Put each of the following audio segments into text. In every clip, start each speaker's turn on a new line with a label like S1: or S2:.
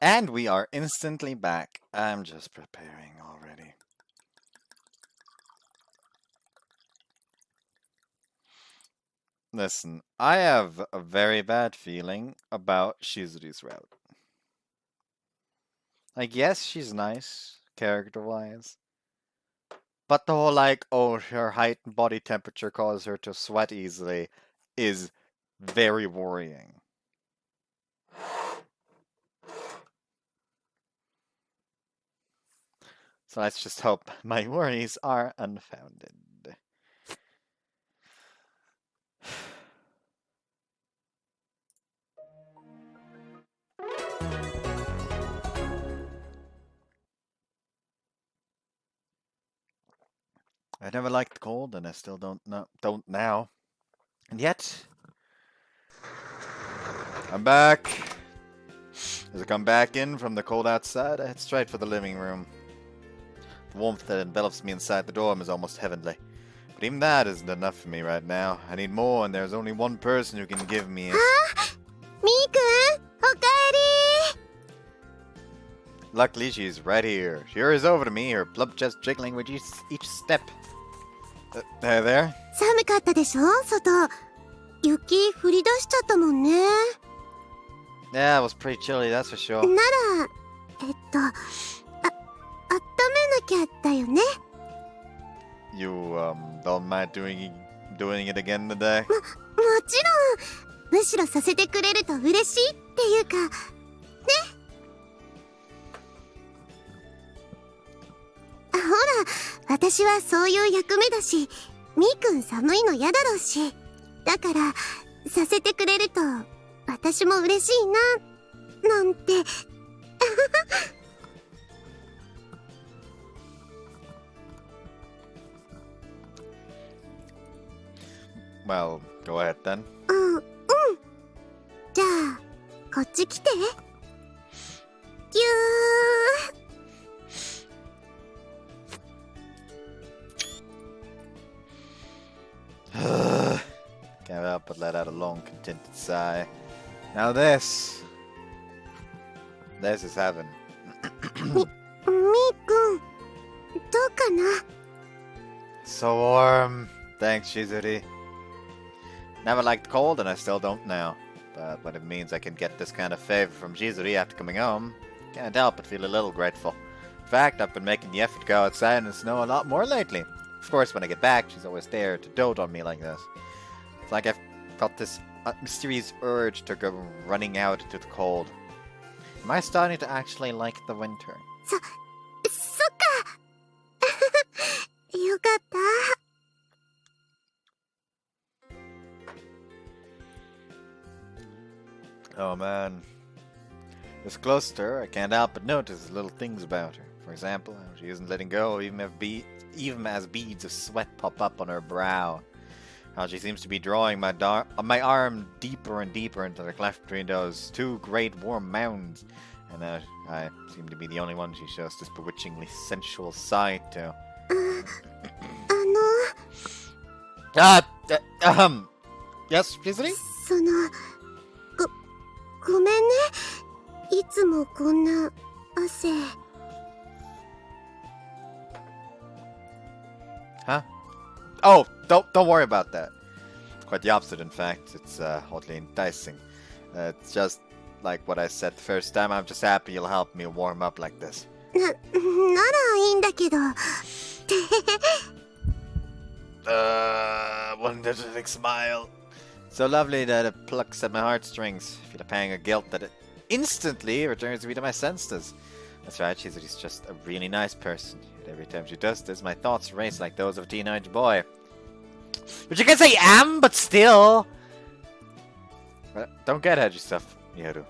S1: And we are instantly back. I'm just preparing already. Listen, I have a very bad feeling about Shizuri-Route. Like, yes, she's nice, character-wise. But the whole, like, oh, her height and body temperature causes her to sweat easily is very worrying. So let's just hope my worries are unfounded. I never liked cold, and I still don't now. And yet, I'm back. As I come back in from the cold outside, I head straight for the living room. The warmth that envelops me inside the dorm is almost heavenly. But even that isn't enough for me right now. I need more, and there's only one person who can give me it.
S2: Mii-kun! Okaeri!
S1: Luckily, she's right here. She hurries over to me, her plump chest jiggling with each step. Hey there?
S2: 寒かったでしょ外。雪降り出しちゃったもんね。
S1: Yeah, it was pretty chilly, that's for sure.
S2: なら、温めなきゃだよね。
S1: You, don't mind doing it again today?
S2: もちろん。むしろさせてくれると嬉しいっていうか、ね。ほら、私はそういう役目だし、みーくん寒いの嫌だろうし。だから、させてくれると、私も嬉しいな、なんて。
S1: Well, go ahead then.
S2: うん。じゃあ、こっち来て。ぎゅー。
S1: Can't help but let out a long, contented sigh. Now this is heaven.
S2: みーくん、どうかな
S1: So warm. Thanks, Shizuri. Never liked cold, and I still don't now. But when it means I can get this kind of favor from Shizuri after coming home, can't help but feel a little grateful. In fact, I've been making the effort to go outside in the snow a lot more lately. Of course, when I get back, she's always there to dote on me like this. It's like I've felt this mysterious urge to go running out into the cold. Am I starting to actually like the winter?
S2: そっかよかった。
S1: Oh man. This close to her, I can't help but notice little things about her. For example, how she isn't letting go even as beads of sweat pop up on her brow. How she seems to be drawing my arm deeper and deeper into the cleft between those two great warm mounds. And I seem to be the only one she shows this bewitchingly sensual side to. Yes, Shizuri?
S2: ごめんね。いつもこんな汗。
S1: Huh? Oh, don't worry about that. Quite the opposite, in fact. It's oddly enticing. It's just like what I said the first time. I'm just happy you'll help me warm up like this.
S2: ならいいんだけど。
S1: One little smile. So lovely that it plucks at my heartstrings. I feel a pang of guilt that it instantly returns me to my senses. That's right, she's just a really nice person. Yet every time she does this, my thoughts race like those of a teenage boy. But you can say am, but still. Don't get ahead of yourself, Miharu.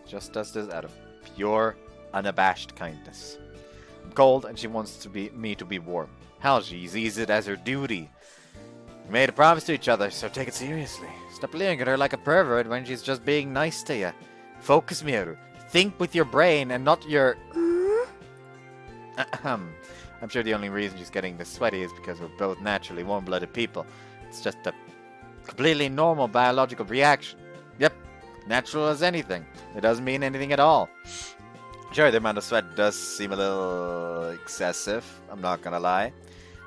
S1: She just does this out of pure, unabashed kindness. I'm cold, and she wants me to be warm. Hell, she sees it as her duty. We made a promise to each other, so take it seriously. Stop leering at her like a pervert when she's just being nice to you. Focus, Miharu. Think with your brain and not your... I'm sure the only reason she's getting this sweaty is because we're both naturally warm-blooded people. It's just a completely normal biological reaction. Yep, natural as anything. It doesn't mean anything at all. Sure, the amount of sweat does seem a little excessive, I'm not gonna lie.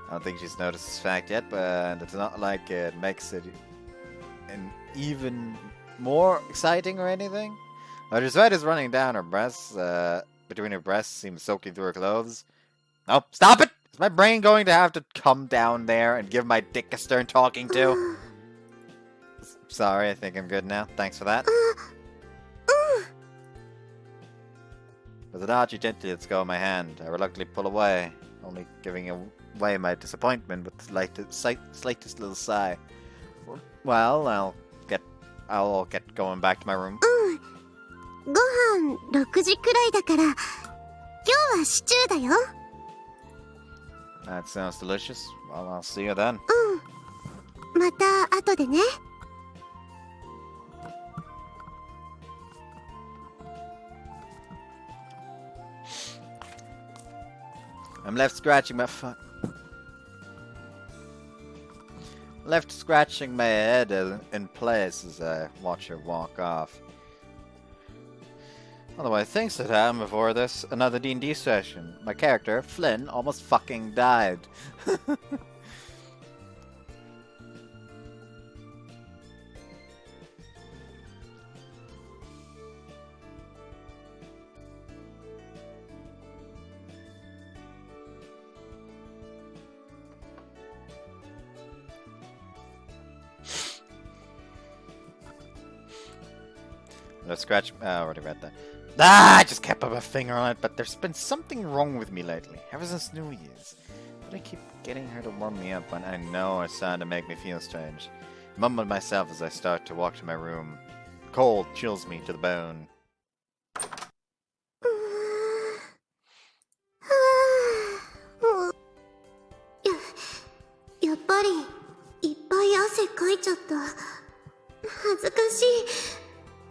S1: I don't think she's noticed this fact yet, but it's not like it makes it even more exciting or anything. Her sweat is running down her breasts, between her breasts, seems soaking through her clothes. Oh, stop it! Is my brain going to have to come down there and give my dick a stern talking to? Sorry, I think I'm good now. Thanks for that. With an arch, she gently lets go of my hand. I reluctantly pull away, only giving away my disappointment with the slightest little sigh. Well, I'll get going back to my room.
S2: ご飯6時くらいだから、今日はシチューだよ。
S1: That sounds delicious. Well, I'll see you then.
S2: また後でね。
S1: I'm left scratching my head in place as I watch her walk off. Otherwise, things that happened before this, another D&D session. My character, Flynn, almost fucking died. Let's scratch. I already read that. I just kept up my finger on it, but there's been something wrong with me lately, ever since New Year's. But I keep getting her to warm me up, and I know it's starting to make me feel strange. I mumble to myself as I start to walk to my room. Cold chills me to the bone.
S2: やっぱりいっぱい汗かいちゃった。恥ずかしい。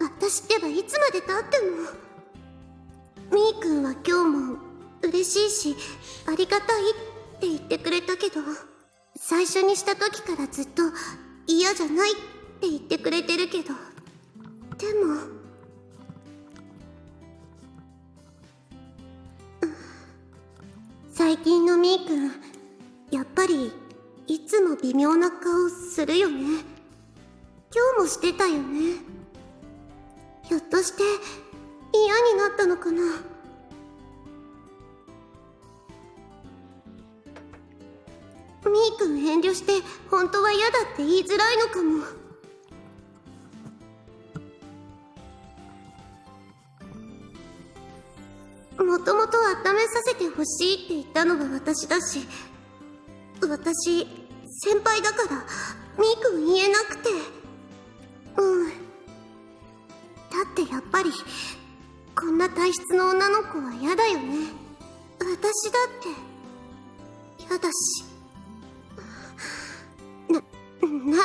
S2: 私ってばいつまで経っても。みーくんは今日も嬉しいしありがたいって言ってくれたけど、最初にした時からずっと嫌じゃないって言ってくれてるけど、でも最近のみーくん、やっぱりいつも微妙な顔するよね。今日もしてたよね。ひょっとして嫌になったのかな。みーくん遠慮して本当は嫌だって言いづらいのかも。もともと温めさせてほしいって言ったのは私だし、私先輩だからみーくん言えなくて。だってやっぱりこんな体質の女の子は嫌だよね。私だって嫌だし。なら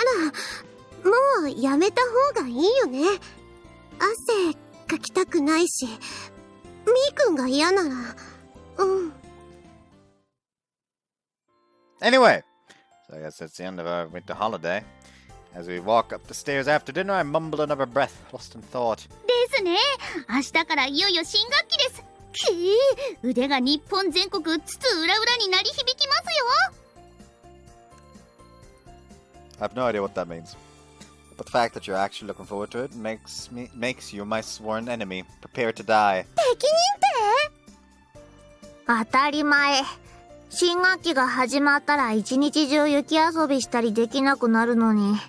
S2: もうやめた方がいいよね。汗かきたくないし、みーくんが嫌なら。
S1: Anyway, so I guess that's the end of our winter holiday. As we walk up the stairs after dinner, I mumble under my breath, lost in thought.
S3: ですね。明日からいよいよ新学期です。腕が日本全国津々浦々に鳴り響きますよ。
S1: I have no idea what that means. But the fact that you're actually looking forward to it makes you my sworn enemy. Prepare to die.
S2: 適任って
S4: 当たり前。新学期が始まったら一日中雪遊びしたりできなくなるのに。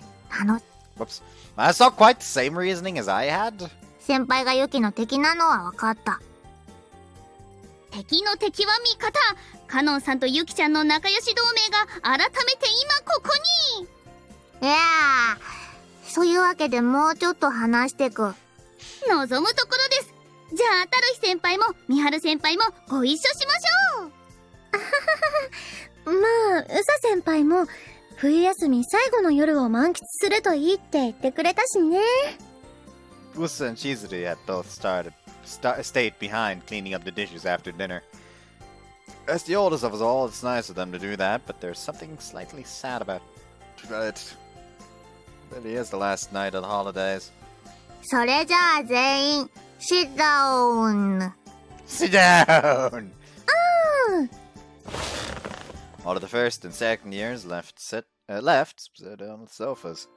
S1: Whoops. That's not quite the same reasoning as I had.
S4: 先輩がユキの敵なのは分かった。
S3: 敵の敵は味方。カノンさんとユキちゃんの仲良し同盟が改めて今ここに。
S4: いやー、そういうわけでもうちょっと話してく。
S3: 望むところです。じゃあタルヒ先輩もミハル先輩もご一緒しましょう。
S2: まあ、ウサ先輩も冬休み最後の夜を満喫するといいって言ってくれたしね。
S1: Usa and Shizuri had both stayed behind cleaning up the dishes after dinner. As the oldest of us all, it's nice of them to do that, but there's something slightly sad about it. It really is the last night of the holidays.
S4: それじゃあ全員、シッダウン。
S1: Sit down! All of the first and second years left sit on the sofas.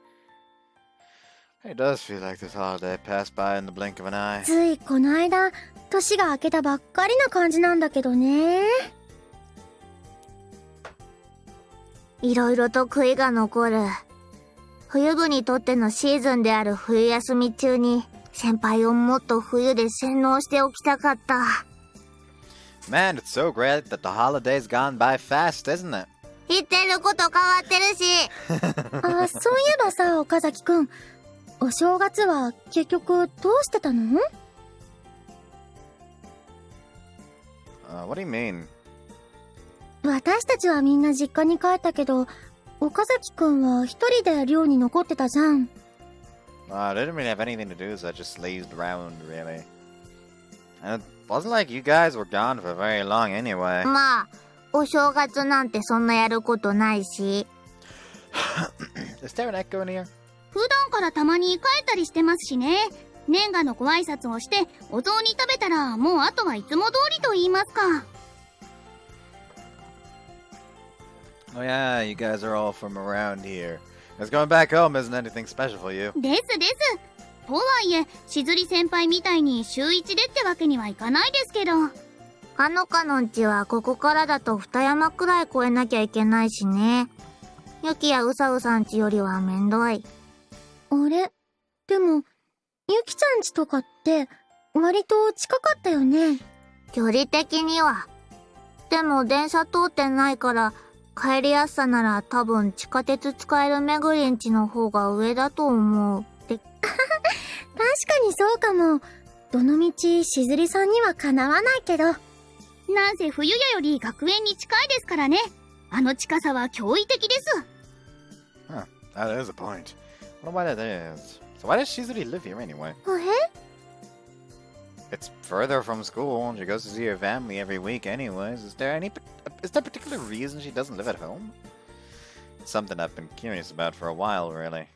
S1: It does feel like this holiday passed by in the blink of an eye.
S2: ついこの間、年が明けたばっかりな感じなんだけどね。
S4: いろいろと悔いが残る。冬部にとってのシーズンである冬休み中に、先輩をもっと冬で洗脳しておきたかった。
S1: Man, it's so great that the holiday's gone by fast, isn't it?
S4: 言ってること変わってるし。
S2: あ、そういえばさ、岡崎くん。お正月は結局どうしてたの？
S1: What do you mean?
S2: 私たちはみんな実家に帰ったけど、岡崎くんは一人で寮に残ってたじゃん。
S1: I didn't really have anything to do, so I just lazed around, really. And it wasn't like you guys were gone for very long anyway.
S4: まあ、お正月なんてそんなやることないし。
S1: Is there an echo in here?
S3: 普段からたまに帰ったりしてますしね。年賀のご挨拶をして、お雑煮食べたら、もうあとはいつも通りと言いますか。
S1: Oh yeah, you guys are all from around here. Because going back home isn't anything special for you.
S3: ですです。とはいえ、しずり先輩みたいに週一でってわけにはいかないですけど。
S4: かのかのんちはここからだと二山くらい越えなきゃいけないしね。ゆきやうさうさんちよりはめんどい。
S2: あれ？でも、ゆきちゃんちとかって割と近かったよね。
S4: 距離的には。でも電車通ってないから帰りやすさなら多分地下鉄使えるめぐりんちの方が上だと思う。って
S2: 確かにそうかも。どのみちしずりさんにはかなわないけど。
S3: なんせ冬屋より学園に近いですからね。あの近さは驚異的です。
S1: Huh, that is a point. I don't know why that is. So why does Shizuri live here anyway?
S2: え？
S1: It's further from school, and she goes to see her family every week anyways. Is there a particular reason she doesn't live at home? It's something I've been curious about for a while, really.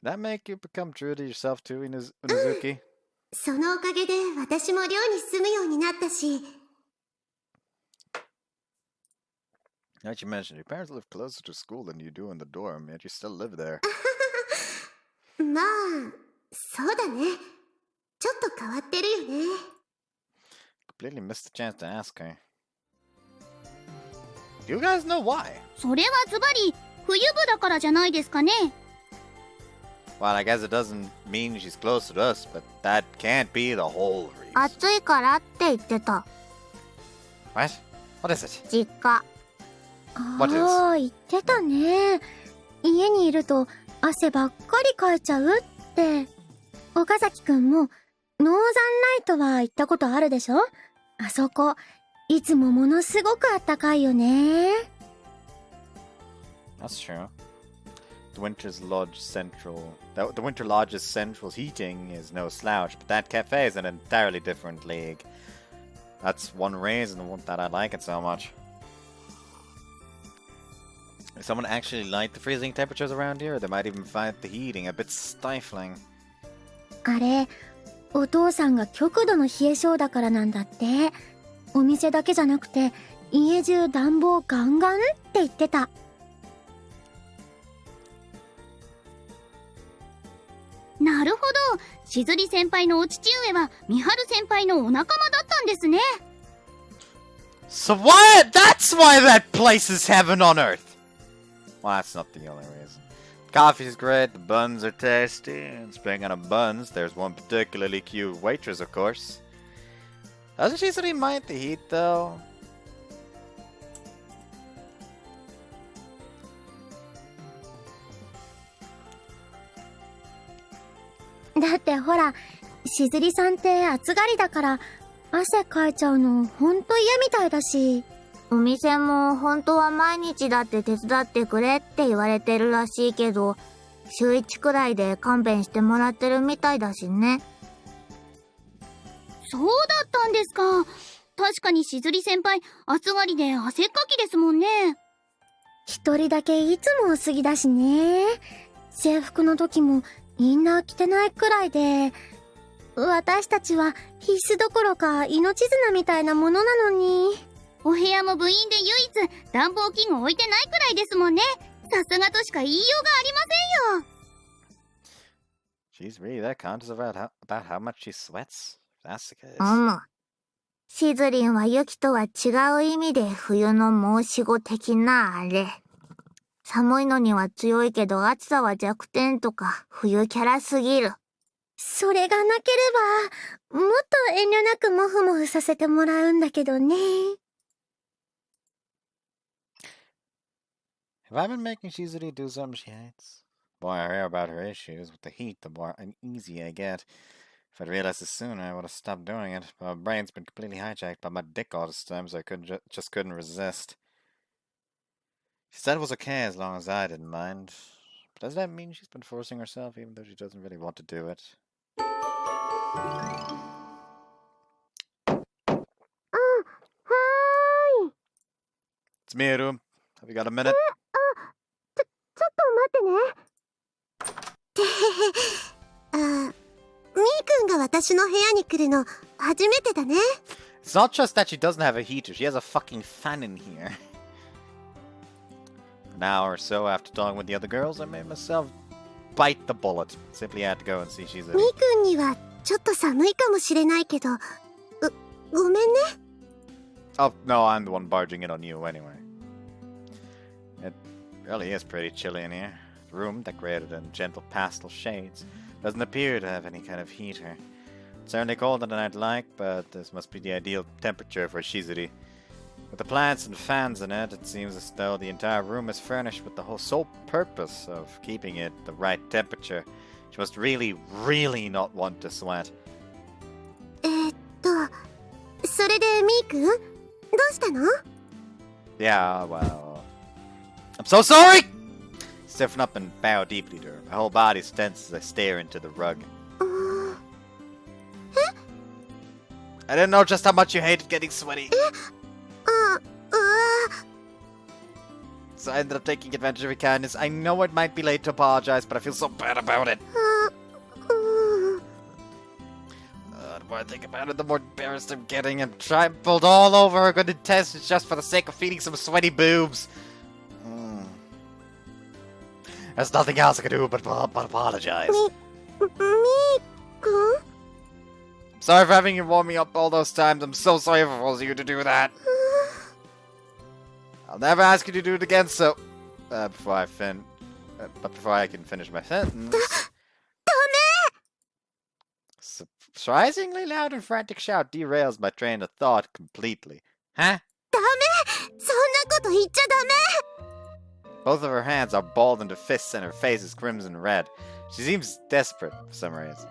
S1: Did that make you become true to yourself too, Unazuki?
S2: そのおかげで私も寮に住むようになったし。
S1: Like you mentioned, your parents live closer to school than you do in the dorm, yet you still live there.
S2: まあ、そうだね。ちょっと変わってるよね。
S1: Completely missed the chance to ask her. Do you guys know why?
S3: それはズバリ、冬部だからじゃないですかね。
S1: Well, I guess it doesn't mean she's close to us, but that can't be the whole reason.
S4: 暑いからって言ってた。
S1: What? What is it?
S4: 実家。
S1: What is?
S2: ああ、言ってたね。家にいると汗ばっかりかいちゃうって。岡崎くんもノーザンライトは行ったことあるでしょ？あそこ、いつもものすごくあったかいよね。
S1: That's true. The Winter Lodge's central heating is no slouch, but that cafe is an entirely different league. That's one reason that I like it so much. If someone actually liked the freezing temperatures around here, they might even find the heating a bit stifling.
S2: あれ、お父さんが極度の冷え性だからなんだって。お店だけじゃなくて、家中暖房ガンガンって言ってた。
S3: なるほど。しずり先輩のお父上は、みはる先輩のお仲間だったんですね。
S1: So that's why that place is heaven on earth! Well, that's not the only reason. Coffee is great, the buns are tasty, and speaking of buns, there's one particularly cute waitress, of course. Doesn't she sort of mind the heat, though?
S2: だってほら、しずりさんって暑がりだから汗かいちゃうのほんと嫌みたいだし。
S4: お店も本当は毎日だって手伝ってくれって言われてるらしいけど、週1くらいで勘弁してもらってるみたいだしね。
S3: そうだったんですか。確かにしずり先輩、暑がりで汗っかきですもんね。
S2: 一人だけいつも薄着だしね。制服の時もインナー着てないくらいで、私たちは必須どころか命綱みたいなものなのに。
S3: お部屋も部員で唯一暖房器具置いてないくらいですもんね。さすがとしか言いようがありませんよ。
S1: She's really that conscious about how much she sweats? That's the case.
S4: シズリンはユキとは違う意味で冬の申し子的なあれ。寒いのには強いけど暑さは弱点とか冬キャラすぎる。
S2: それがなければ、もっと遠慮なくモフモフさせてもらうんだけどね。
S1: Have I been making Shizuri do something she hates? The more I hear about her issues with the heat, the more uneasy I get. If I'd realized this sooner, I would have stopped doing it. But my brain's been completely hijacked by my dick all this time, so I just couldn't resist. She said it was okay as long as I didn't mind. But does that mean she's been forcing herself, even though she doesn't really want to do it?
S2: Hi.
S1: It's Miru. Have you got a minute?
S2: ちょっと待ってね。みーくんが私の部屋に来るの初めてだね。
S1: It's not just that she doesn't have a heater, she has a fucking fan in here. An hour or so after talking with the other girls, I made myself bite the bullet. Simply had to go and see Shizuri.
S2: みーくんにはちょっと寒いかもしれないけど、ごめんね。
S1: Oh, no, I'm the one barging in on you anyway. It really is pretty chilly in here. The room, decorated in gentle pastel shades, doesn't appear to have any kind of heater. It's certainly colder than I'd like, but this must be the ideal temperature for Shizuri. With the plants and fans in it, it seems as though the entire room is furnished with the whole sole purpose of keeping it the right temperature. She must really, really not want to sweat.
S2: それでみーくん、どうしたの？
S1: Yeah, well... I'm so sorry! Stiffen up and bow deeply to her. My whole body's tense as I stare into the rug. I didn't know just how much you hated getting sweaty. So I ended up taking advantage of your kindness. I know it might be late to apologize, but I feel so bad about it. The more I think about it, the more embarrassed I'm getting. I'm trampled all over her good intestines just for the sake of feeding some sweaty boobs. There's nothing else I can do but apologize.
S2: みーくん？
S1: Sorry for having you warm me up all those times. I'm so sorry for forcing you to do that. I'll never ask you to do it again, so... before I can finish my sentence... Surprisingly loud and frantic shout derails my train of thought completely. Huh?
S2: ダメ！そんなこと言っちゃダメ！
S1: Both of her hands are balled into fists and her face is crimson red. She seems desperate for some reason.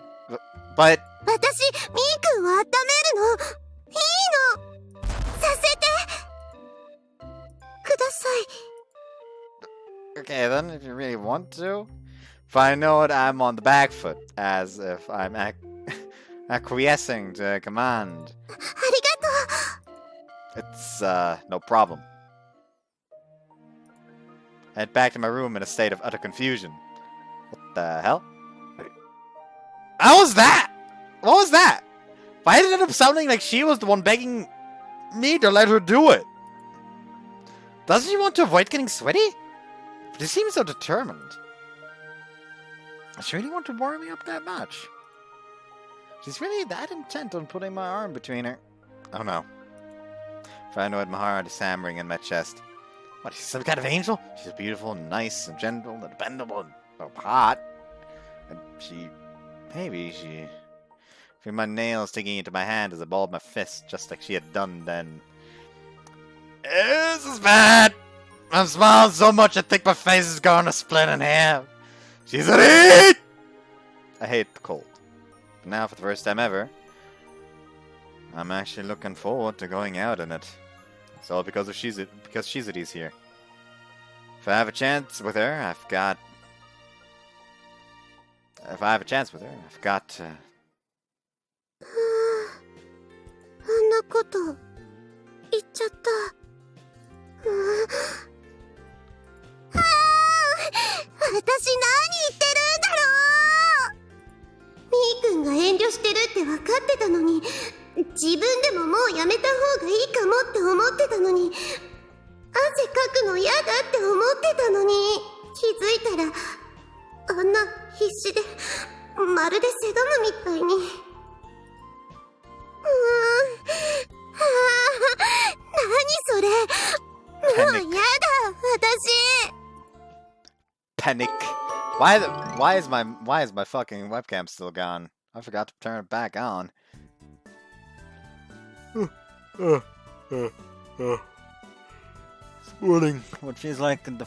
S1: But...
S2: 私、みーくんを温めるの。いいの。させて。ください。
S1: Okay then, if you really want to. If I know it, I'm on the back foot, as if I'm acquiescing to a command.
S2: ありがとう。
S1: It's, no problem. I head back to my room in a state of utter confusion. What the hell? How was that? What was that? Why did it end up sounding like she was the one begging me to let her do it? Doesn't she want to avoid getting sweaty? But she seems so determined. Does she really want to warm me up that much? She's really that intent on putting my arm between her. Oh no. If I know it, my heart is hammering in my chest. What, she's some kind of angel? She's beautiful and nice and gentle and dependable and hot. And maybe she... Feel my nails sticking into my hand as I balled my fist, just like she had done then. This is bad! I'm smiling so much I think my face is going to split in half. Shizuri! I hate the cold. But now, for the first time ever, I'm actually looking forward to going out in it. It's all because Shizuri's here. If I have a chance with her, I've got to...
S2: あんなこと言っちゃった。私何言ってるんだろ自分でももうやめた方がいいかもって思ってたのに、汗かくの嫌だって思ってたのに、気づいたらあんな必死でまるでせがむみたいに。何それ、もうやだ私。
S1: Panic. Why is my fucking webcam still gone? I forgot to turn it back on. Morning. What feels like the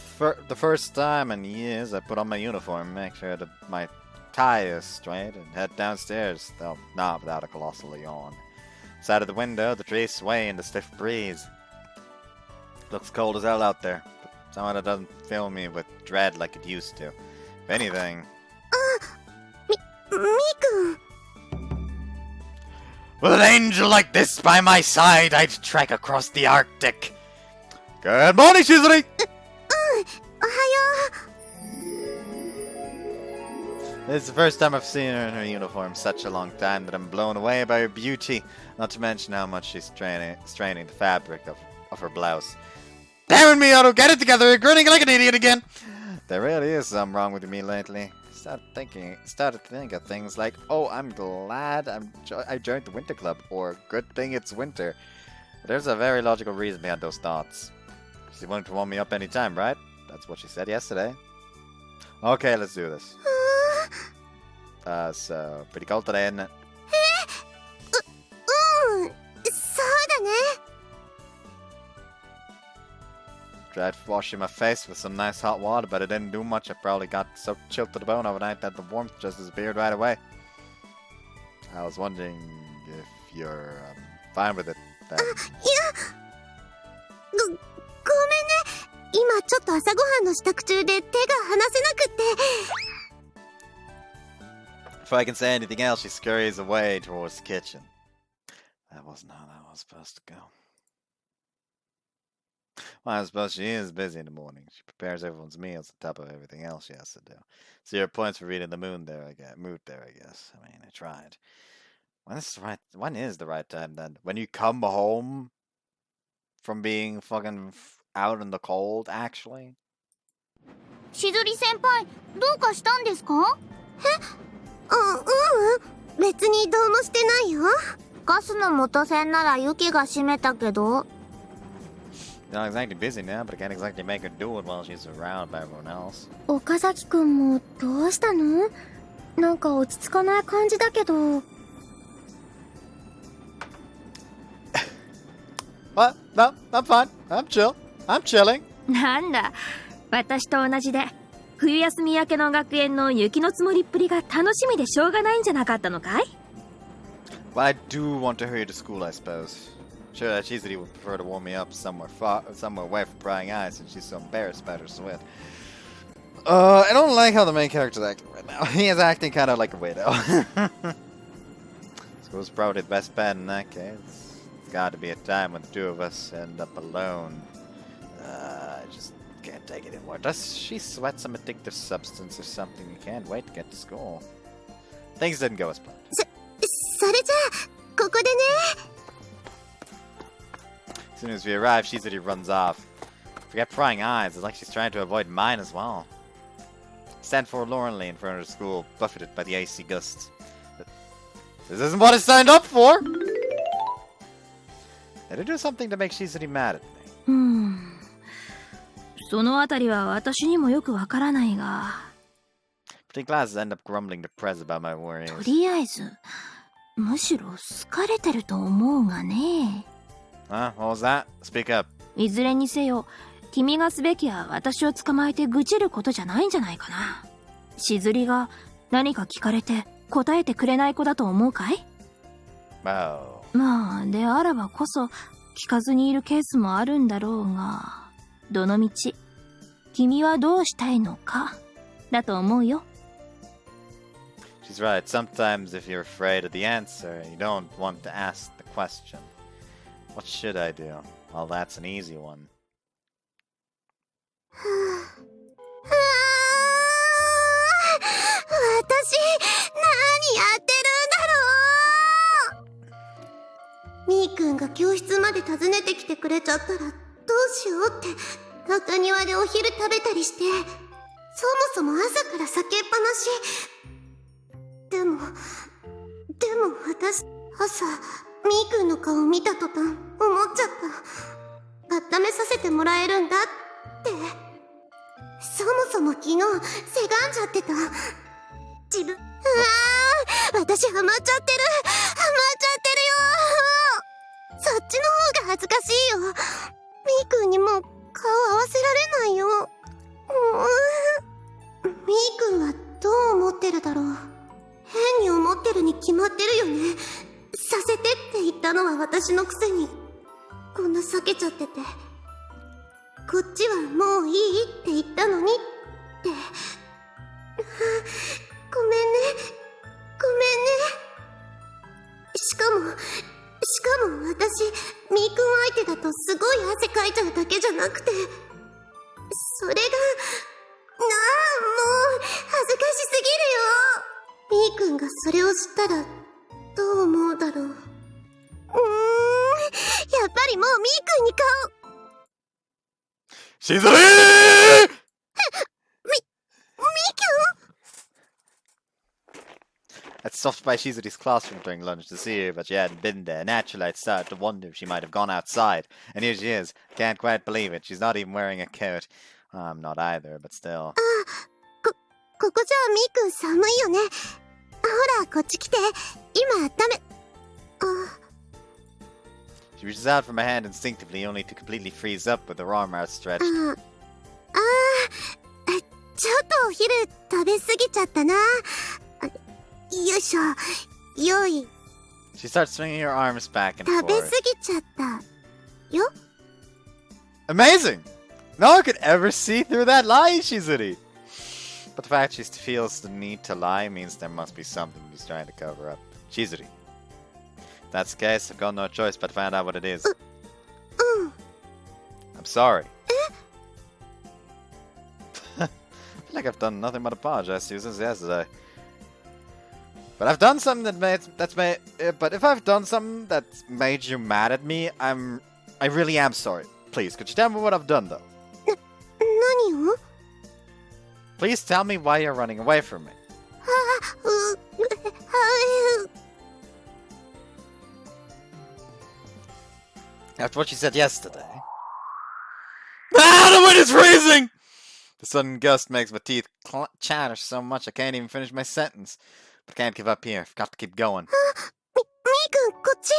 S1: first time in years I put on my uniform, make sure that my tie is straight, and head downstairs. Though not without a colossal yawn. Side of the window, the trees sway in the stiff breeze. Looks cold as hell out there, but somehow it doesn't fill me with dread like it used to. If anything.
S2: Miku.
S1: With an angel like this by my side, I'd trek across the Arctic. Good morning, Shizuri! This is the first time I've seen her in her uniform in such a long time that I'm blown away by her beauty, not to mention how much she's straining the fabric of her blouse. Damn me, Otto, get it together, you're grinning like an idiot again! There really is something wrong with me lately. Started to think of things like, oh, I'm glad I joined the winter club, or good thing it's winter. But there's a very logical reason behind those thoughts. She wanted to warm me up anytime, right? That's what she said yesterday. Okay, let's do this. So, pretty cold today, isn't it?
S2: そうだね。
S1: Tried washing my face with some nice hot water, but it didn't do much. I probably got so chilled to the bone overnight that the warmth just disappeared right away. I was wondering if you're fine with it then.
S2: いや、ごめんね。今ちょっと朝ごはんの支度中で手が離せなくって。
S1: Before I can say anything else, she scurries away towards the kitchen. That wasn't how that was supposed to go. Well, I suppose she is busy in the morning. She prepares everyone's meals on top of everything else she has to do. So your points for reading the mood there, I guess. I mean, I tried. When is the right time then? When you come home from being fucking out in the cold, actually?
S3: しずり先輩、どうかしたんですか？
S2: 別にどうもしてないよ。
S4: ガスの元栓ならユキが閉めたけど。
S1: Not exactly busy now, but I can't exactly make her do it while she's surrounded by everyone else.
S2: 岡崎くんもどうしたの？なんか落ち着かない感じだけど。
S1: What? No, I'm fine. I'm chilling.
S5: なんだ、私と同じで冬休み明けの学園の雪の積もりっぷりが楽しみでしょうがないんじゃなかったのかい？
S1: Well, I do want to hurry to school, I suppose. Sure that Shizuri would prefer to warm me up somewhere away from prying eyes since she's so embarrassed about her sweat. I don't like how the main character's acting right now. He is acting kind of like a widow. School's probably the best bet in that case. It's got to be a time when the two of us end up alone. I just can't take it anymore. Does she sweat some addictive substance or something? You can't wait to get to school. Things didn't go as planned.
S2: それじゃあここでね。
S1: As soon as we arrive, Shizuri runs off. Forget prying eyes, it's like she's trying to avoid mine as well. Stand forlornly in front of the school, buffeted by the icy gusts. This isn't what I signed up for! Did I do something to make Shizuri mad at me?
S5: そのあたりは私にもよくわからないが。
S1: Pretty classes end up grumbling to press about my worries.
S5: とりあえず、むしろ好かれてると思うがね。
S1: Huh? What was that? Speak up.
S5: いずれにせよ、君がすべきは私を捕まえて愚痴ることじゃないんじゃないかな。しずりが何か聞かれて答えてくれない子だと思うかい？
S1: Oh.
S5: まあ、であらばこそ聞かずにいるケースもあるんだろうが、どのみち、君はどうしたいのか、だと思うよ。
S1: She's right. Sometimes if you're afraid of the answer, you don't want to ask the question. What should I do? Well, that's an easy one.
S2: 私何やってるんだろう。みーくんが教室まで訪ねてきてくれちゃったらどうしようって中庭でお昼食べたりして、そもそも朝から酒っぱなし。でも私、朝みーくんの顔見た途端思っちゃった。温めさせてもらえるんだって。そもそも昨日せがんじゃってた。自分、私ハマっちゃってるよ。そっちの方が恥ずかしいよ。みーくんにも顔合わせられないよ。みーくんはどう思ってるだろう。変に思ってるに決まってるよね。させてって言ったのは私のくせにこんな避けちゃってて、こっちはもういいって言ったのにって。ごめんね。しかも私、みーくん相手だとすごい汗かいちゃうだけじゃなくて、それが、もう、恥ずかしすぎるよ。みーくんがそれを知ったら、どう思うだろう。やっぱりもうみーくんに顔。
S1: しずりーI'd stopped by Shizuri's classroom during lunch to see her, but she hadn't been there. Naturally, I'd started to wonder if she might have gone outside. And here she is. Can't quite believe it. She's not even wearing a coat. I'm not either, but still.
S2: ここじゃみーくん寒いよね。ほら、こっち来て。今、温め。
S1: She reaches out for my hand instinctively, only to completely freeze up with her arm outstretched.
S2: ちょっとお昼食べ過ぎちゃったな。よいしょ。よい。
S1: She starts swinging her arms back and
S2: 食べ過
S1: forth.
S2: ぎちゃったよ。
S1: Amazing! No one could ever see through that lie, Shizuri! But the fact she feels the need to lie means there must be something she's trying to cover up. Shizuri. If that's the case, I've got no choice but to find out what it is. I'm sorry. I feel like I've done nothing but apologize to you since yesterday. But I've done something but if I've done something that's made you mad at me, I really am sorry. Please, could you tell me what I've done though?
S2: 何を？
S1: Please tell me why you're running away from me. After what you said yesterday. Ah, the wind is freezing! The sudden gust makes my teeth chatter so much I can't even finish my sentence. But I can't give up here. I've got to keep going.
S2: みーくん、こっち。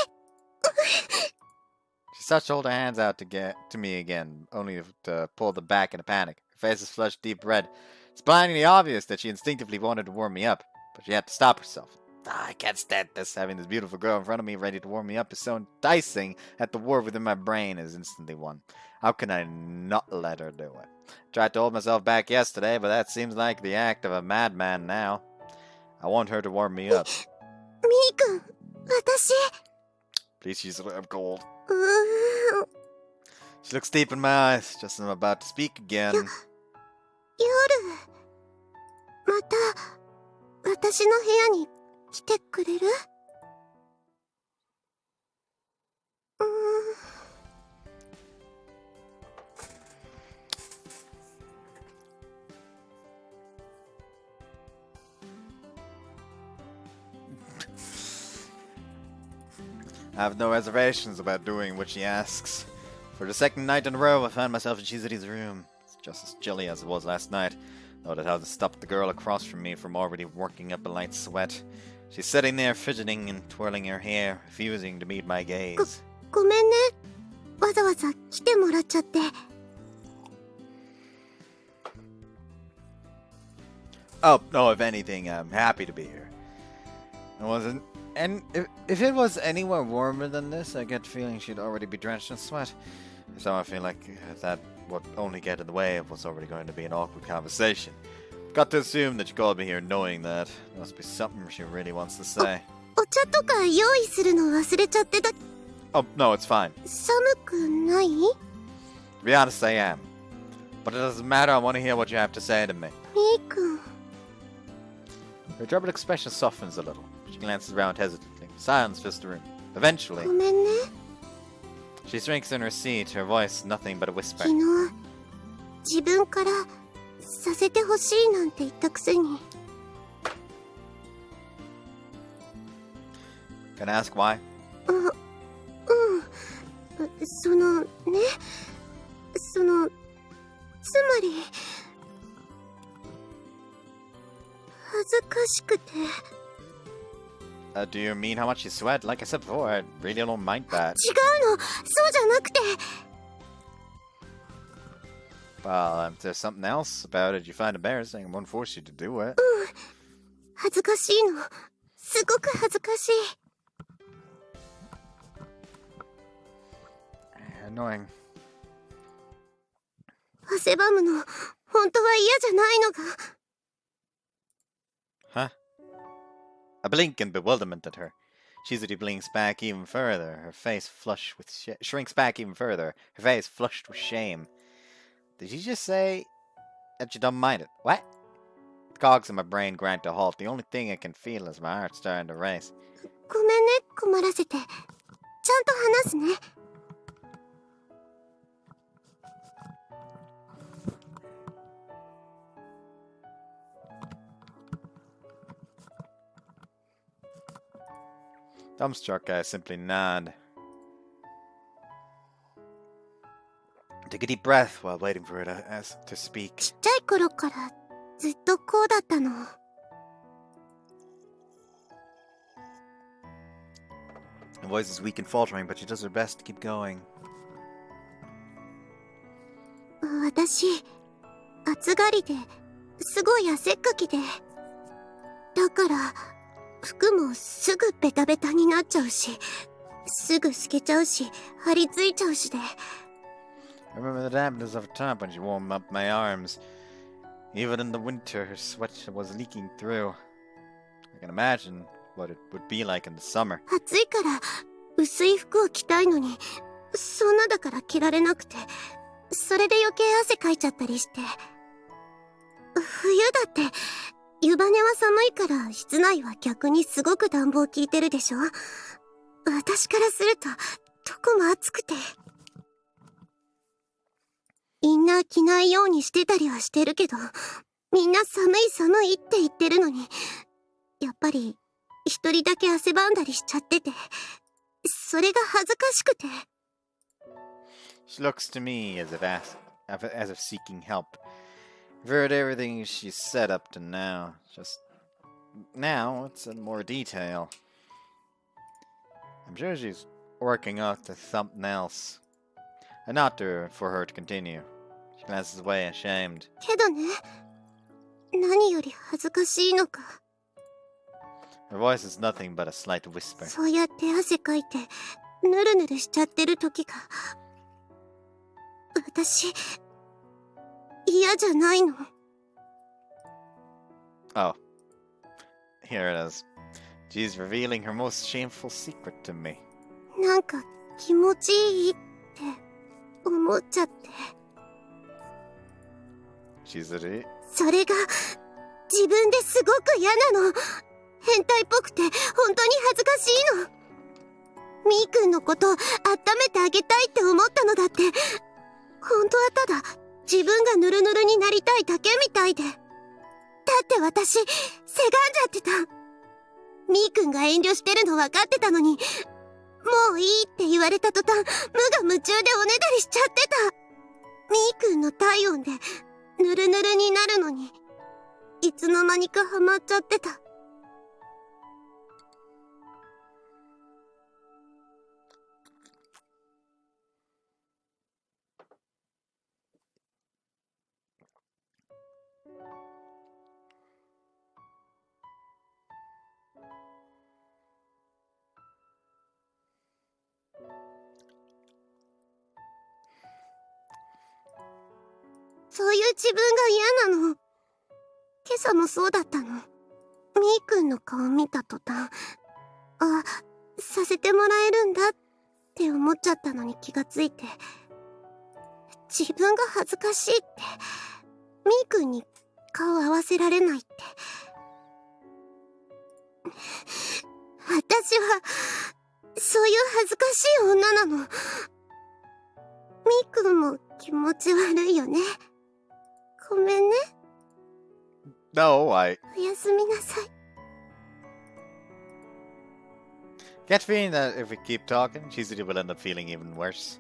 S1: She starts to hold her hands out to me again, only to pull them back in a panic. Her face is flushed deep red. It's blindingly obvious that she instinctively wanted to warm me up, but she had to stop herself. I can't stand this. Having this beautiful girl in front of me ready to warm me up is so enticing that the war within my brain is instantly won. How can I not let her do it? Tried to hold myself back yesterday, but that seems like the act of a madman now. I want her to warm me up.
S2: みーくん、私。
S1: Please, she's I'm cold.
S2: うーん。
S1: She looks deep in my eyes, just as I'm about to speak again.
S2: 夜、また、私の部屋に来てくれる？I
S1: have no reservations about doing what she asks. For the second night in a row, I found myself in Shizuri's room. It's just as chilly as it was last night, though that hasn't stopped the girl across from me from already working up a light sweat. She's sitting there fidgeting and twirling her hair, refusing to meet my gaze.
S2: ごめんね。わざわざ来てもらっちゃって。
S1: Oh, no, if anything, I'm happy to be here. And if it was anywhere warmer than this, I get the feeling she'd already be drenched in sweat. So I feel like that would only get in the way of what's already going to be an awkward conversation. Got to assume that you called me here knowing that. There must be something she really wants to say.
S2: お茶とか用意するの忘れちゃってた。
S1: Oh, no, it's fine.
S2: 寒くない？
S1: To be honest, I am. But it doesn't matter, I want to hear what you have to say to me.
S2: みーくん。
S1: Her troubled expression softens a little. She glances around hesitantly. Silence fills the room. Eventually,
S2: ごめんね。
S1: she shrinks in her seat, her voice nothing but a whisper.
S2: 昨日、自分からさせてほしいなんて言ったくせに。
S1: Can I ask why?
S2: そのね、つまり、恥ずかしくて。
S1: Do you mean how much you sweat? Like I said before, I really don't mind that.
S2: 違うの、そうじゃなくて。
S1: Well, if there's something else about it you find embarrassing, I won't force you to do it.
S2: 恥ずかしいの。すごく恥ずかしい。
S1: Annoying.
S2: 汗ばむの、本当は嫌じゃないのが。
S1: Huh? I blink in bewilderment at her. Shizuri blinks back even further, her face flushed with shrinks back even further, her face flushed with shame. Did you just say that you don't mind it? What? The cogs in my brain grind to a halt. The only thing I can feel is my heart starting to race.
S2: ごめんね、困らせて。ちゃんと話すね。
S1: Dumbstruck, I simply nod. Take a deep breath while waiting for her to speak.
S2: ちっちゃい頃からずっとこうだったの。
S1: Her voice is weak and faltering, but she does her best to keep going.
S2: 私、暑がりで、すごい汗っかきで。だから、服もすぐベタベタになっちゃうし、すぐ透けちゃうし、張り付いちゃうしで。
S1: I remember the dampness of her top when she warmed up my arms. Even in the winter, her sweat was leaking through. I can imagine what it would be like in the summer.
S2: 暑いから薄い服を着たいのに、そんなだから着られなくて、それで余計汗かいちゃったりして。冬だって、湯羽は寒いから室内は逆にすごく暖房効いてるでしょ。私からすると、どこも暑くて。インナー着ないようにしてたりはしてるけど、みんな寒い寒いって言ってるのに、やっぱり一人だけ汗ばんだりしちゃってて、それが恥ずかしくて。
S1: She looks to me as if seeking help. I've heard everything she's said up to now. Just now, it's in more detail. I'm sure she's working out to something else. I nod to her for her to continue. She glances away, ashamed.
S2: けどね、何より恥ずかしいのか。
S1: Her voice is nothing but a slight whisper.
S2: そうやって汗かいて、ぬるぬるしちゃってる時が、私、嫌じゃないの。
S1: Oh. Here it is. She's revealing her most shameful secret to me.
S2: なんか気持ちいいって思っちゃって。
S1: Shizuri?
S2: それが自分ですごく嫌なの。変態っぽくて本当に恥ずかしいの。みーくんのこと温めてあげたいって思ったのだって、本当はただ自分がヌルヌルになりたいだけみたいで。だって私、せがんじゃってた。みーくんが遠慮してるの分かってたのに、もういいって言われた途端、無我夢中でおねだりしちゃってた。みーくんの体温でヌルヌルになるのに、いつの間にかハマっちゃってた。そういう自分が嫌なの。今朝もそうだったの。みーくんの顔見た途端、あ、させてもらえるんだって思っちゃったのに気がついて、自分が恥ずかしいって、みーくんに顔合わせられないって。私はそういう恥ずかしい女なの。みーくんも気持ち悪いよね。ごめんね。
S1: No,
S2: おやすみなさい。
S1: get the feeling that if we keep talking, Shizuri will end up feeling even worse.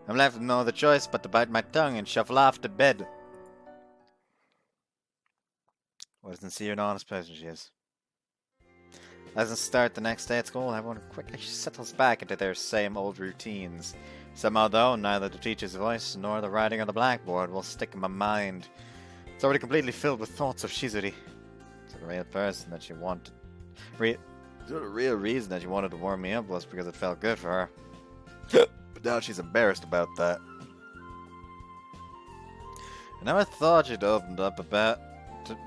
S1: I'm left with no other choice but to bite my tongue and shuffle off to bed. What a sincere and honest person she is. Lessons start the next day at school, everyone quickly settles back into their same old routines. Somehow though, neither the teacher's voice nor the writing on the blackboard will stick in my mind. It's already completely filled with thoughts of Shizuri. So the real person that she wanted... the real reason that she wanted to warm me up was because it felt good for her. But now she's embarrassed about that. I never thought she'd opened up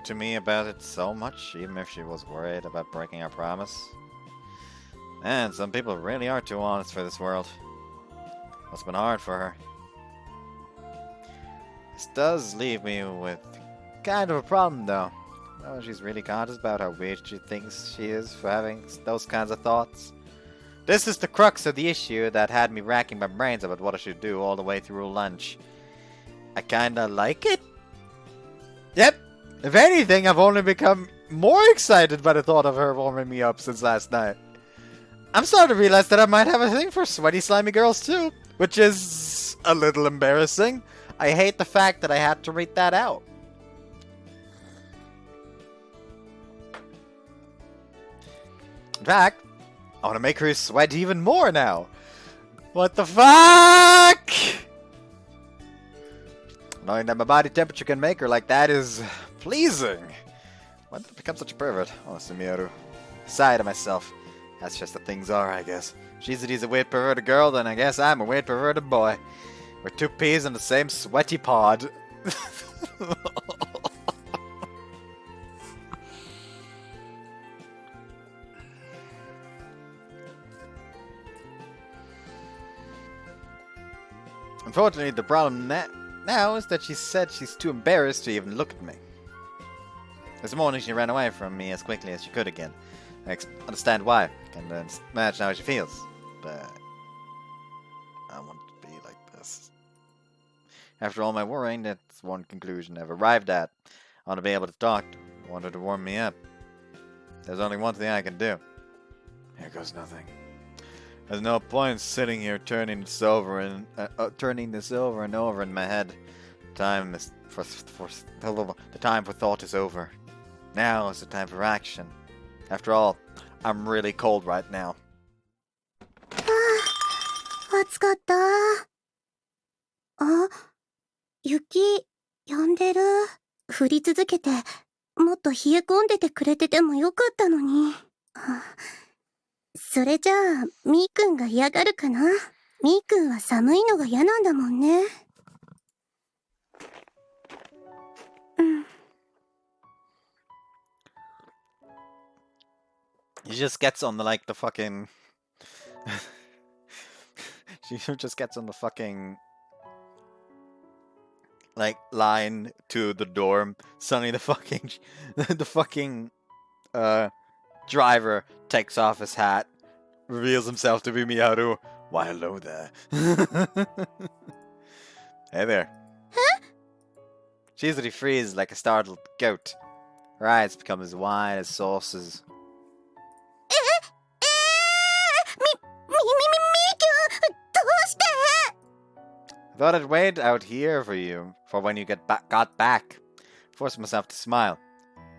S1: to me about it so much, even if she was worried about breaking our promise. And some people really are too honest for this world. Must have been hard for her. This does leave me with kind of a problem though. Oh, she's really conscious about how weird she thinks she is for having those kinds of thoughts. This is the crux of the issue that had me racking my brains about what I should do all the way through lunch. I kinda like it. Yep. If anything, I've only become more excited by the thought of her warming me up since last night. I'm starting to realize that I might have a thing for sweaty, slimy girls too, which is a little embarrassing. I hate the fact that I had to read that out. In fact, I want to make her sweat even more now. What the fuck? Knowing that my body temperature can make her like that is pleasing. Why did I become such a pervert? Oh, Sumiru. Sigh to myself. That's just the things are, I guess. Shizuri's a weird perverted girl, then I guess I'm a weird perverted boy. We're two peas in the same sweaty pod. Unfortunately, the problem now is that she said she's too embarrassed to even look at me. This morning she ran away from me as quickly as she could again. I understand why. Can imagine how she feels. But I want to be like this. After all my worrying, that's one conclusion I've arrived at. I want to be able to talk to her. I want her to warm me up. There's only one thing I can do. Here goes nothing. There's no point sitting here turning this over and over in my head. The time for thought is over. Now is the time for action. After all, I'm really cold right now.
S2: 暑かった。あ、雪、止んでる。降り続けて、もっと冷え込んでてくれててもよかったのに。それじゃあ、みーくんが嫌がるかな。みーくんは寒いのが嫌なんだもんね。
S1: She just gets on the fucking... she just gets on the fucking... line to the dorm. Suddenly the fucking... driver takes off his hat, reveals himself to be Miharu. Why, hello there. Hey there.
S2: Huh?
S1: Shizuri freezes like a startled goat. Her eyes become as wide as saucers. I thought I'd wait out here for you, for when you got back. Forced myself to smile.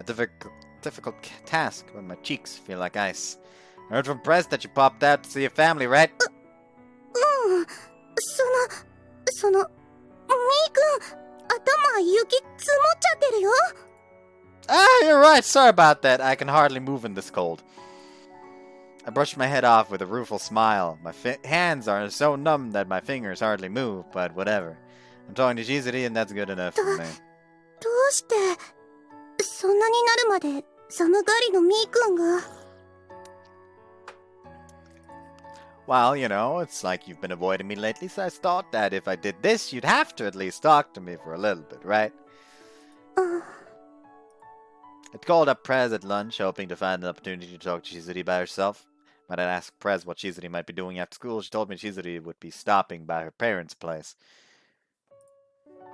S1: A difficult task when my cheeks feel like ice. I heard from press that you popped out to see your family, right?
S2: その、みーくん、頭雪積もっちゃってるよ。
S1: Ah, you're right. Sorry about that. I can hardly move in this cold. I brushed my head off with a rueful smile. My hands are so numb that my fingers hardly move, but whatever. I'm talking to Shizuri and that's good enough for me.
S2: どうして、そんなになるまで寒がりのみーくんが。
S1: Well, you know, it's like you've been avoiding me lately, so I thought that if I did this, you'd have to at least talk to me for a little bit, right? I'd called up Prez at lunch, hoping to find an opportunity to talk to Shizuri by herself. When I asked Prez what Shizuri might be doing after school, she told me Shizuri would be stopping by her parents' place.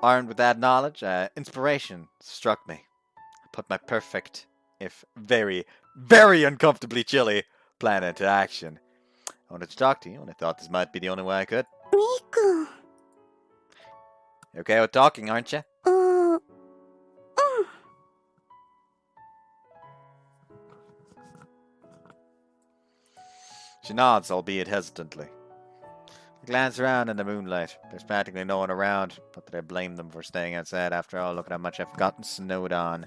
S1: Armed with that knowledge, inspiration struck me. I put my perfect, if very, very uncomfortably chilly, plan into action. I wanted to talk to you, and I thought this might be the only way I could.
S2: みーくん。
S1: You okay with talking, aren't you? She nods, albeit hesitantly. I glance around in the moonlight. There's practically no one around, not that I blame them for staying outside. After all, look at how much I've gotten snowed on.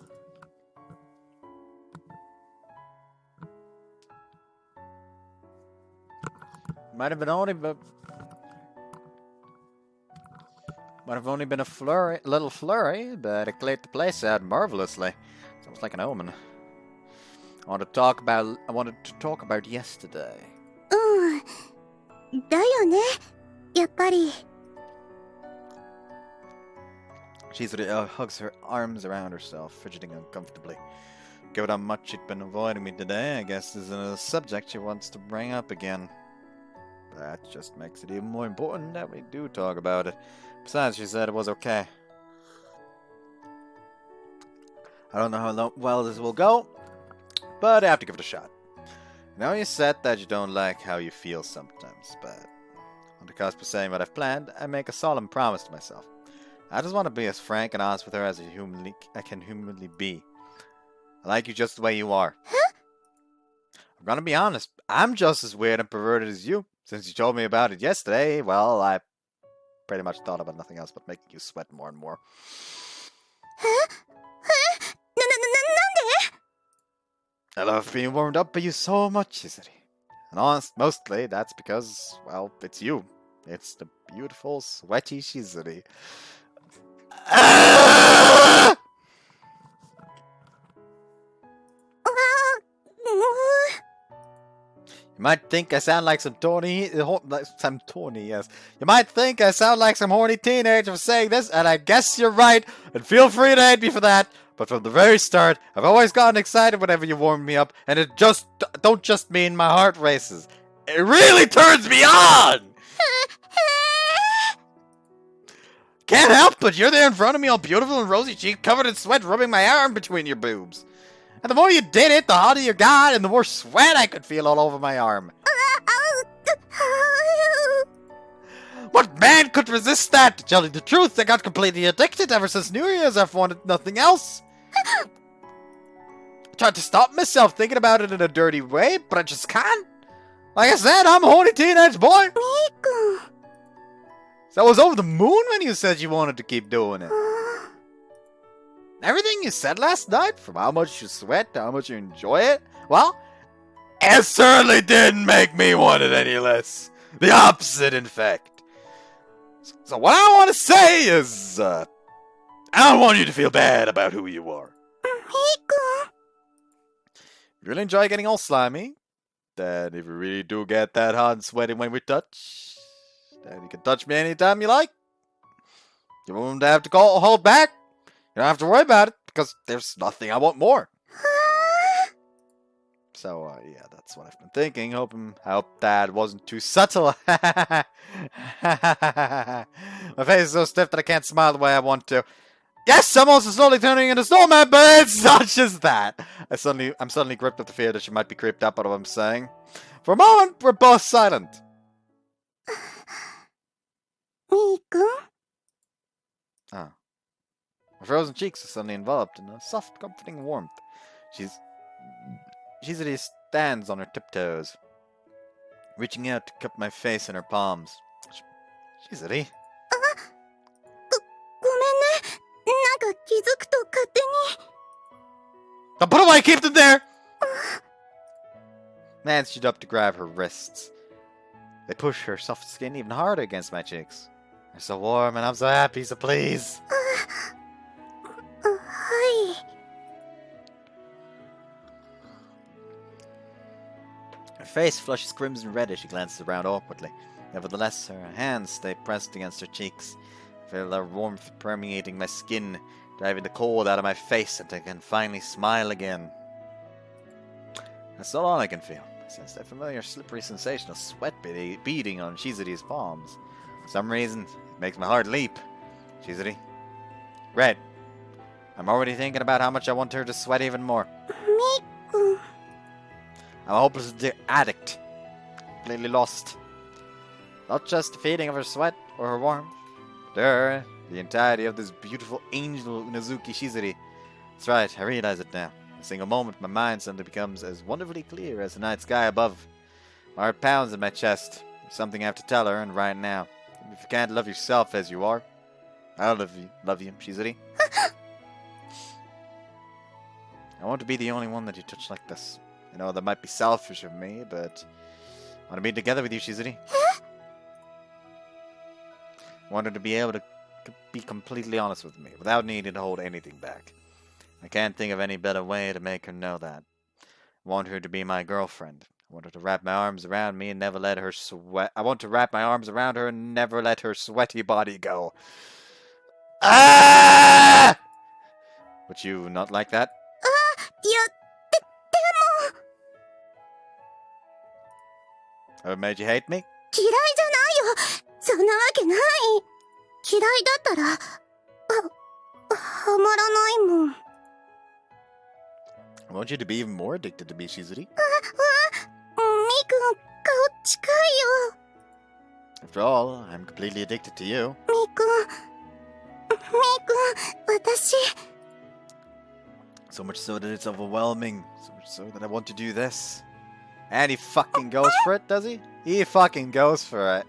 S1: Might have only been a little flurry, but it cleared the place out marvelously. Sounds like an omen. I wanted to talk about yesterday.
S2: だよね。やっぱり。
S1: Shizuri hugs her arms around herself, fidgeting uncomfortably. Given how much she'd been avoiding me today, I guess this is a subject she wants to bring up again. That just makes it even more important that we do talk about it. Besides, she said it was okay. I don't know how well this will go, but I have to give it a shot. I know you said that you don't like how you feel sometimes, but on the cusp of saying what I've planned, I make a solemn promise to myself. I just want to be as frank and honest with her as I can humanly be. I like you just the way you are.
S2: Huh?
S1: I'm gonna be honest, I'm just as weird and perverted as you. Since you told me about it yesterday, well, I pretty much thought about nothing else but making you sweat more and more.
S2: Huh?
S1: I love being warmed up by you so much, Shizuri. And mostly that's because, well, it's you. It's the beautiful, sweaty Shizuri. You might think I sound like some Tony, yes. You might think I sound like some horny teenager for saying this, and I guess you're right, and feel free to hate me for that. But from the very start, I've always gotten excited whenever you warm me up, and it don't just mean my heart races. It really turns me on! Can't help but you're there in front of me all beautiful and rosy-cheeked, covered in sweat, rubbing my arm between your boobs. And the more you did it, the hotter you got, and the more sweat I could feel all over my arm. What man could resist that? To tell you the truth, I got completely addicted ever since New Year's. I've wanted nothing else. I tried to stop myself thinking about it in a dirty way, but I just can't. Like I said, I'm a horny teenage boy. So I was over the moon when you said you wanted to keep doing it. Everything you said last night, from how much you sweat to how much you enjoy it, well, it certainly didn't make me want it any less. The opposite, in fact. So what I want to say is, I don't want you to feel bad about who you are. You really enjoy getting all slimy? Then if you really do get that hot and sweaty when we touch, then you can touch me anytime you like. You won't have to hold back. You don't have to worry about it, because there's nothing I want more. So, yeah, that's what I've been thinking. I hope that wasn't too subtle. My face is so stiff that I can't smile the way I want to. Yes, I'm also slowly turning into a snowman, but it's not just that. I'm suddenly gripped with the fear that she might be creeped up by what I'm saying. For a moment, we're both silent.
S2: みーくん
S1: Ah. Her frozen cheeks are suddenly enveloped in a soft, comforting warmth. Shizuri stands on her tiptoes, reaching out to cup my face in her palms. Shizuri?
S2: ごめんね。なんか気づくと勝手に。
S1: Don't put away! Keep them there! Man stood up to grab her wrists. They push her soft skin even harder against my cheeks. They're so warm and I'm so happy, so please.
S2: はい。
S1: Her face flushes crimson red as she glances around awkwardly. Nevertheless, her hands stay pressed against her cheeks. I feel their warmth permeating my skin, driving the cold out of my face until I can finally smile again. That's all I can feel. I sense that familiar slippery sensation of sweat beading on Shizuri's palms. For some reason, it makes my heart leap. Shizuri. Red. I'm already thinking about how much I want her to sweat even more.
S2: みーくん。
S1: I'm a hopeless addict. Completely lost. Not just the feeling of her sweat or her warmth, but her, the entirety of this beautiful angel Unazuki Shizuri. That's right, I realize it now. In a single moment, my mind suddenly becomes as wonderfully clear as the night sky above. My heart pounds in my chest. There's something I have to tell her, and right now. If you can't love yourself as you are, I'll love you, Shizuri. I want to be the only one that you touch like this. I know that might be selfish of me, but I want to be together with you, Shizuri. I want her to be able to be completely honest with me, without needing to hold anything back. I can't think of any better way to make her know that. I want her to be my girlfriend. I want her to wrap my arms around me and never let her sweat. I want to wrap my arms around her and never let her sweaty body go. Ah! Would you not like that?
S2: いや、でも。
S1: What made you hate me?
S2: 嫌いじゃないよ。そんなわけない。嫌いだったら、はまらないもん。
S1: I want you to be even more addicted to me, Shizuri.
S2: みーくん、顔近いよ。
S1: After all, I'm completely addicted to you.
S2: みーくん、私。
S1: So much so that it's overwhelming. So much so that I want to do this. And he fucking goes for it, does he? He fucking goes for it.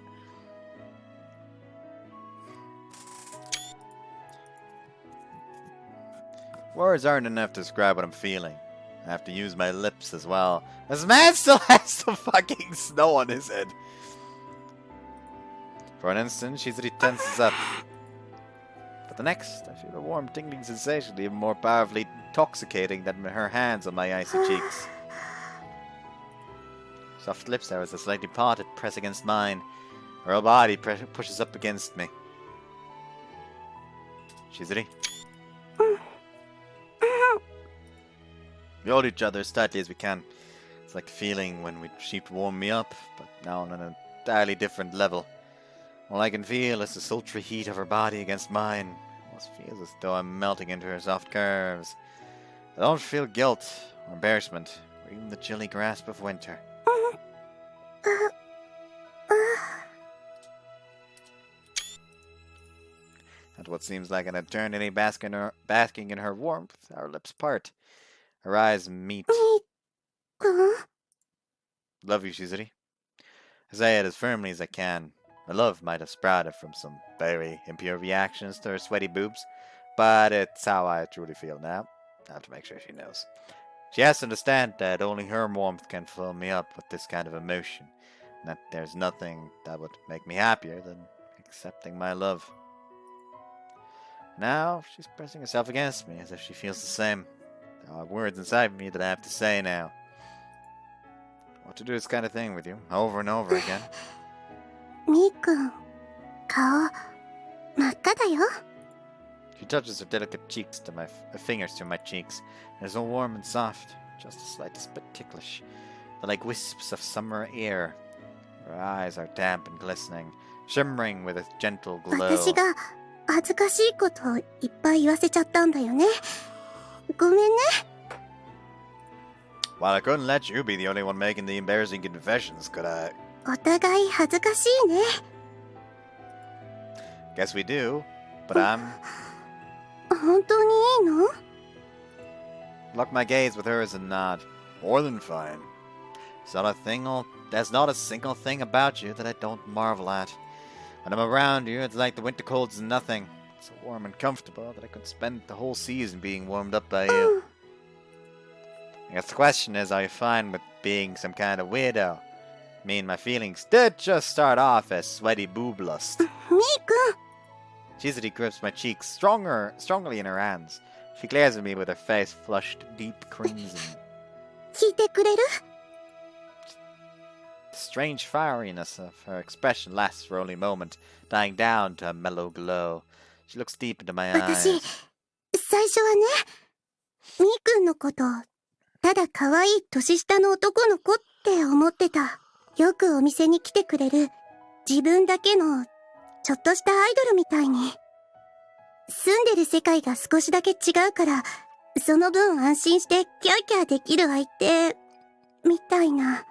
S1: Words aren't enough to describe what I'm feeling. I have to use my lips as well. This man still has some fucking snow on his head. For an instant, Shizuri tenses up. But the next, I feel a warm, tingling sensation even more powerfully intoxicating than her hands on my icy cheeks. Soft lips there as a slightly parted press against mine. Her whole body pushes up against me. Shizuri? We hold each other as tightly as we can. It's like a feeling when she'd warm me up, but now on an entirely different level. All I can feel is the sultry heat of her body against mine. It almost feels as though I'm melting into her soft curves. I don't feel guilt or embarrassment, or even the chilly grasp of winter. At what seems like an eternity basking in her warmth, our lips part. Her eyes meet.
S2: くん
S1: Love you, Shizuri. I say it as firmly as I can. My love might have sprouted from some very impure reactions to her sweaty boobs, but it's how I truly feel now. I have to make sure she knows. She has to understand that only her warmth can fill me up with this kind of emotion, and that there's nothing that would make me happier than accepting my love. Now, she's pressing herself against me as if she feels the same. There are words inside me that I have to say now. I want to do this kind of thing with you, over and over again.
S2: みーくん、顔、真っ赤だよ。
S1: She touches her delicate cheeks to my fingers to my cheeks, and is so warm and soft, just the slightest bit ticklish. They're like wisps of summer air. Her eyes are damp and glistening, shimmering with a gentle glow.
S2: 私が恥ずかしいことをいっぱい言わせちゃったんだよね。ごめんね。
S1: While I couldn't let you be the only one making the embarrassing confessions, could I?
S2: お互い恥ずかしいね。
S1: Guess we do, but I'm...
S2: 本当にいいの？
S1: Lock my gaze with hers and nod. More than fine. There's not a single thing about you that I don't marvel at. When I'm around you, it's like the winter cold is nothing. It's so warm and comfortable that I could spend the whole season being warmed up by you. I guess the question is, are you fine with being some kind of weirdo? I mean, my feelings did just start off as sweaty boob lust.
S2: みーくん、
S1: Shizuri grips my cheeks strongly in her hands. She glares at me with her face flushed deep crimson.
S2: 聞いてくれる？
S1: The strange fieriness of her expression lasts for only a moment, dying down to a mellow glow. She looks deep into my
S2: 私、
S1: eyes.
S2: 最初はね、みーくんのこと、ただ可愛い年下の男の子っって思ってた。よくお店に来てくれる自分だけのちょっとしたアイドルみたいに。住んでる世界が少しだけ違うから、その分安心してキャーキャーできる相手、みたいな。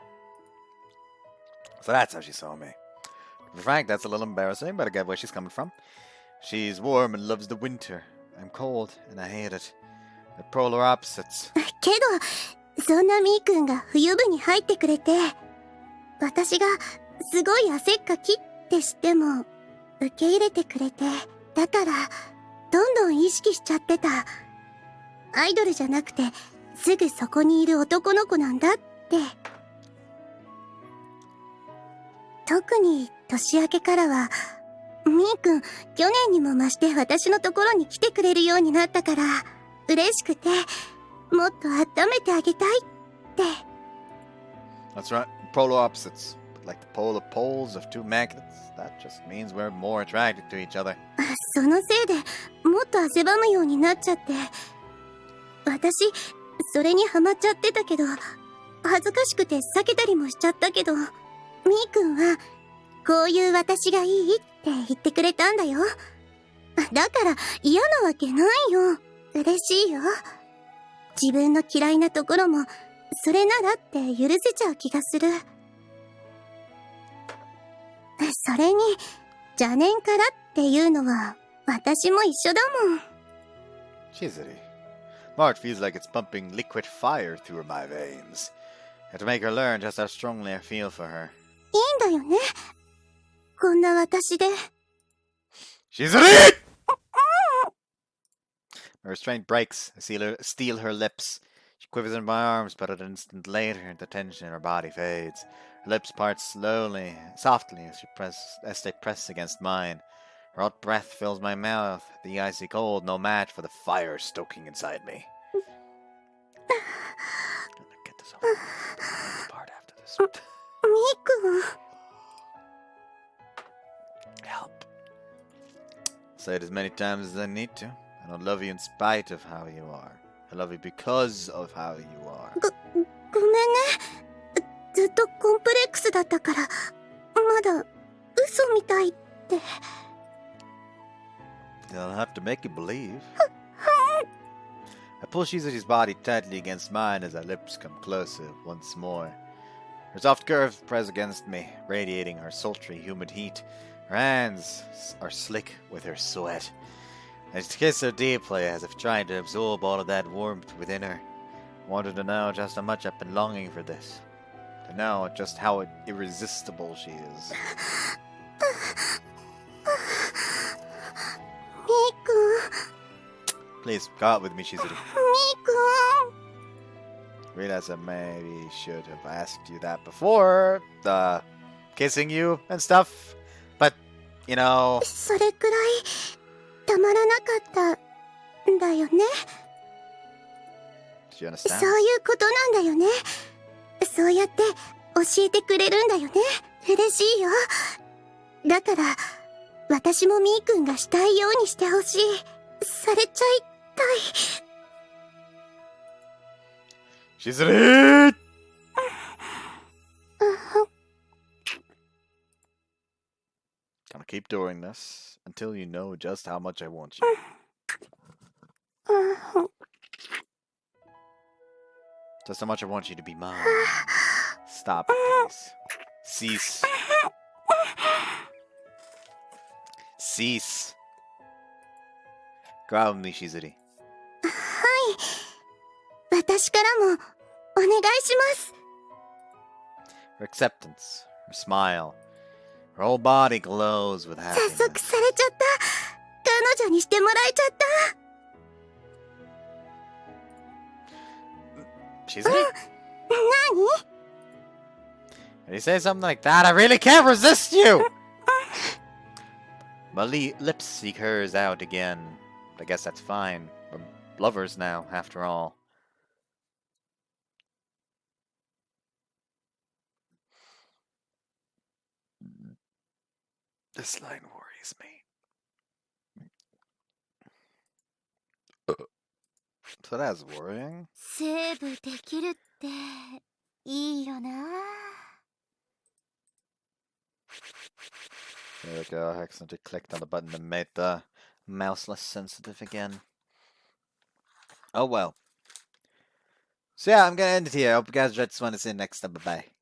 S1: So that's how she saw me. To be frank, that's a little embarrassing, but I get where she's coming from. She's warm and loves the winter. I'm cold and I hate it. The polar opposites.
S2: けど、そんなみーくんが冬部に入ってくれて、私がすごい汗っかきって知っても、受け入れてくれて、だから、どんどん意識しちゃってた。アイドルじゃなくて、すぐそこにいる男の子なんだって。特に年明けからは、みーくん、去年にも増して私のところに来てくれるようになったから、嬉しくて、もっと温めてあげたいって。
S1: That's right. Polar opposites. Like the polar poles of two magnets. That just means we're more attracted to each other.
S2: そのせいでもっと汗ばむようになっちゃって。私、それにハマっちゃってたけど、恥ずかしくて避けたりもしちゃったけど、みーくんは、こういう私がいいって言ってくれたんだよ。だから嫌なわけないよ。嬉しいよ。自分の嫌いなところも、それならって許せちゃう気がする。それに、邪念からっていうのは、私も一緒だもん。
S1: Shizuri. My heart feels like it's pumping liquid fire through my veins. I have to make her learn just how strongly I feel for her.
S2: いいんだよね。こんな私で。
S1: Shizuri! My restraint breaks. I steal her lips. She quivers in my arms, but an instant later, the tension in her body fades. Her lips part slowly, softly, as they press against mine. Her hot breath fills my mouth, the icy cold no match for the fire stoking inside me. Get this over with. Part after this.
S2: みーくん。
S1: Help. Say it as many times as I need to. I don't love you in spite of how you are. I love you because of how you are.
S2: ごめんね。ずっとコンプレックスだったから、まだ嘘みたいって。
S1: I'll have to make you believe. I pull Shizuri's body tightly against mine as our lips come closer once more. Her soft curves press against me, radiating her sultry, humid heat. Her hands are slick with her sweat. I kiss her deeply as if trying to absorb all of that warmth within her. I wanted to know just how much I've been longing for this. To know just how irresistible she is.
S2: みーくん。
S1: Please, go out with me, Shizuri.
S2: みーくん。
S1: Realize I maybe should have asked you that before, kissing you and stuff. But, you know...
S2: それくらい、たまらなかったんだよね。
S1: Do you understand?
S2: そういうことなんだよね。そうやって教えてくれるんだよね。嬉しいよ。だから、私もみーくんがしたいようにしてほしい。されちゃいたい。
S1: Shizuri! Gonna keep doing this until you know just how much I want you. Just how much I want you to be mine. Stop it, please. Cease. Cease. Go out with me, Shizuri.
S2: はい。私からも、お願いします。
S1: Her acceptance, her smile, her whole body glows with
S2: 早
S1: happiness.
S2: 速されちゃった。彼女にしてもらえちゃった。
S1: Shizuri?
S2: 何？
S1: When you say something like that, I really can't resist you! My lips seek hers out again. But I guess that's fine. We're lovers now, after all. This line worries me. So that's worrying.
S2: セーブできるって
S4: いいよな。
S1: There we go, I accidentally clicked on the button and made the mouse less sensitive again. Oh well. So yeah, I'm gonna end it here. I hope you guys enjoyed this one. See you next time. Bye bye.